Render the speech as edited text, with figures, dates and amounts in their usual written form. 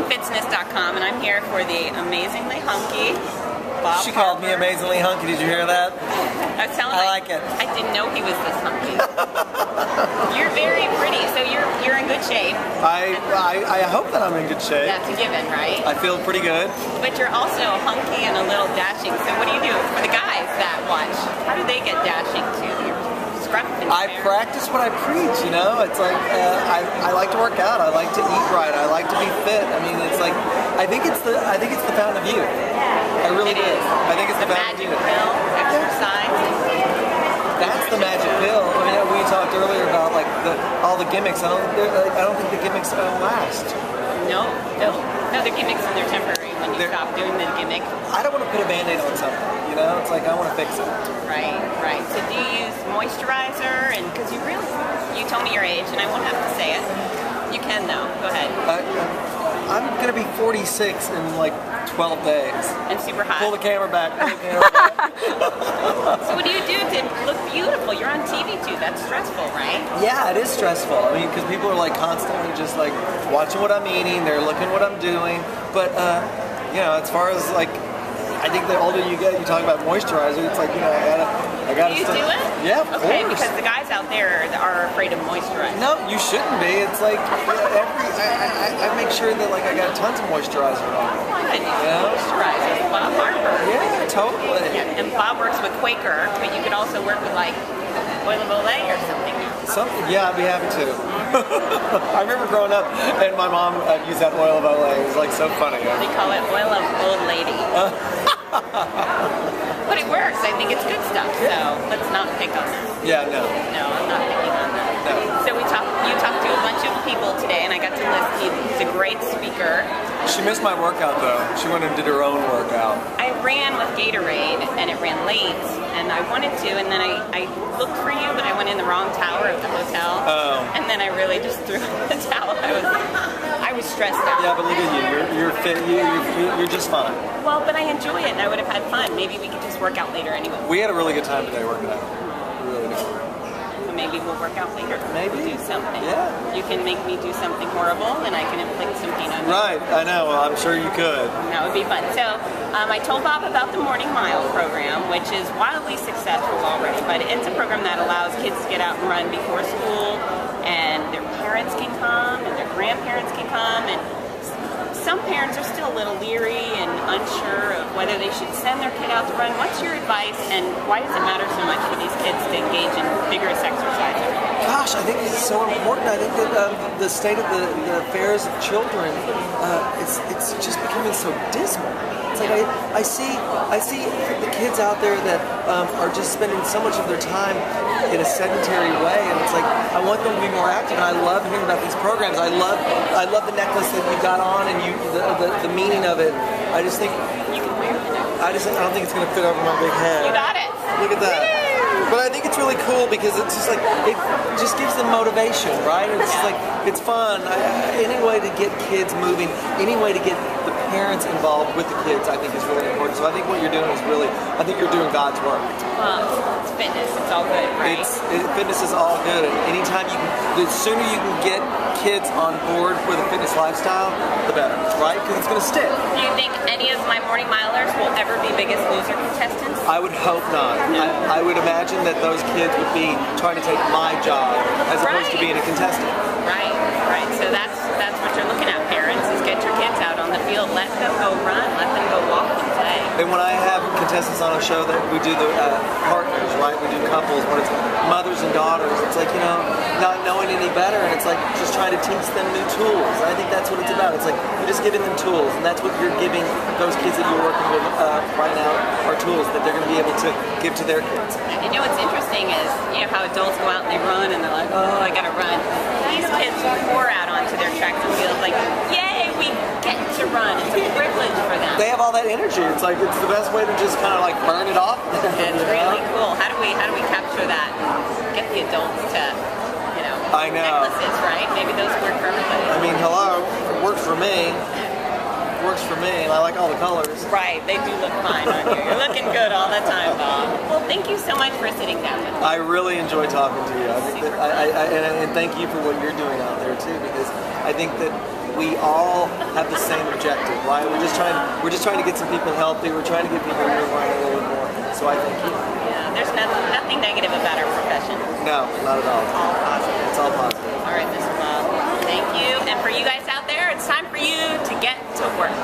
fitzness.com, and I'm here for the amazingly hunky Bob She called me amazingly hunky. Did you hear that? I was telling I like it. I didn't know he was this hunky. You're very pretty, so you're in good shape. I hope that I'm in good shape. That's a given, right? I feel pretty good. But you're also hunky and a little dashing. So what do you do for the guys that watch? How do they get dashing too? I practice what I preach, you know. It's like I like to work out. I like to eat right. I like to be fit. I mean, it's like I think it's the fountain of youth. Yeah, I really do. I think it's the fountain of magic youth. pill, exercise. That's the magic pill. I mean, we talked earlier about like all the gimmicks. I don't think the gimmicks last. No, the gimmicks and they're temporary when you stop doing the gimmick. I don't want to put a Band-Aid on something. You know, it's like I want to fix it. Right. So do you use moisturizer? And because you told me your age, and I won't have to say it. You can though. Go ahead. I'm gonna be 46 in like 12 days. And super hot. Pull the camera back. So what do you do to look beautiful? You're on TV too. That's stressful, right? Yeah, it is stressful. I mean, because people are like constantly just like watching what I'm eating. They're looking what I'm doing. But you know, as far as like, I think the older you get, you talk about moisturizer. It's like, you know, I gotta. Do you do it? Yeah, of okay, course. because the guys out there are afraid of moisturizer. No, you shouldn't be. It's like I make sure that like I got tons of moisturizer on. Moisturizer, Bob Harper. Yeah, totally. Yeah, and Bob works with Quaker, but you could also work with like oil of Olay or something. Yeah, I'd be happy to. I remember growing up and my mom used that oil of Olay. It was like so funny. They call it oil of old lady. But it works. I think it's good stuff. So let's not pick on that. Yeah, no. No, I'm not picking on that. No. So you talked to a bunch of people today, and I got to listen. He's a great speaker. She missed my workout though. She went and did her own workout. I ran with Gatorade, and it ran late, and I wanted to, and then I looked for you, but I went in the wrong tower of the hotel. Oh. And then I really just threw the towel. I was stressed out. Yeah, but look at you. You're fit. You're just fine. Well, but I enjoy it, and I would have had fun. Maybe we could just work out later anyway. We had a really good time today working out. We really did. So maybe we'll work out later. Maybe. Do something. Yeah. You can make me do something horrible, and I can inflict some pain on you. Right. I know. Well, I'm sure you could. That would be fun. So I told Bob about the Morning Mile program, which is wildly successful already, but it's a program that allows kids to get out and run before school, and their parents can come, and their grandparents can come, and some parents are still a little leery and unsure of whether they should send their kid out to run. What's your advice, and why does it matter so much for these kids to engage in vigorous exercise? Gosh, I think it's so important. I think that the state of the affairs of children, it's just becoming so dismal. It's like I see the kids out there that are just spending so much of their time in a sedentary way, and it's like I want them to be more active. And I love hearing about these programs. I love the necklace that you got on, and the meaning of it. I just think you can wear the necklace. I don't think it's going to fit over my big head. You got it. Look at that. But I think it's really cool because it's just like, it just gives them motivation, right? It's just like, it's fun. Any way to get kids moving, any way to get the parents involved with the kids, I think is really important. So I think what you're doing is I think you're doing God's work. Well, it's fitness, it's all good, right? Fitness is all good, and anytime the sooner you can get kids on board with a fitness lifestyle, the better, right? Because it's going to stick. Do you think any of my Morning Milers will ever be Biggest Loser contestants? I would hope not. No. I would imagine that those kids would be trying to take my job as opposed to being a contestant. Right. So that's what you're looking at, parents, is get your kids out on the field, let them go run, let them go walk and play. And when I have contestants on a show that we do the partners, right? We do couples, when it's mothers and daughters, it's like, you know, not knowing any better, and it's like just trying to teach them new tools. And I think that's what it's about. It's like you're just giving them tools, and that's what you're giving those kids that you're working with right now are tools that they're going to be able to give to their kids. And you know what's interesting is, you know how adults go out and they run and they're like, oh, I gotta run. These kids pour out onto their tracks and fields like, yay, we get to run. It's a privilege for them. They have all that energy. It's like it's the best way to just kind of like burn it off. It's really cool. How do we capture that and get the adults to, you know, I know. necklaces, right? Maybe those work for everybody. I mean, hello, it works for me. Works for me, and I like all the colors. Right, they do look fine on you. You're looking good all the time, Bob. Well, thank you so much for sitting down with me. I really enjoy talking to you. I think that and thank you for what you're doing out there too, because I think that we all have the same objective. Why? We're just trying to get some people healthy. We're trying to get people moving around a little bit more. So I think, yeah, there's nothing negative about our profession. No, not at all. It's all positive. It's all positive. All right, Mr. Bob. Thank you. And for you guys out there, it's time for you to get to work.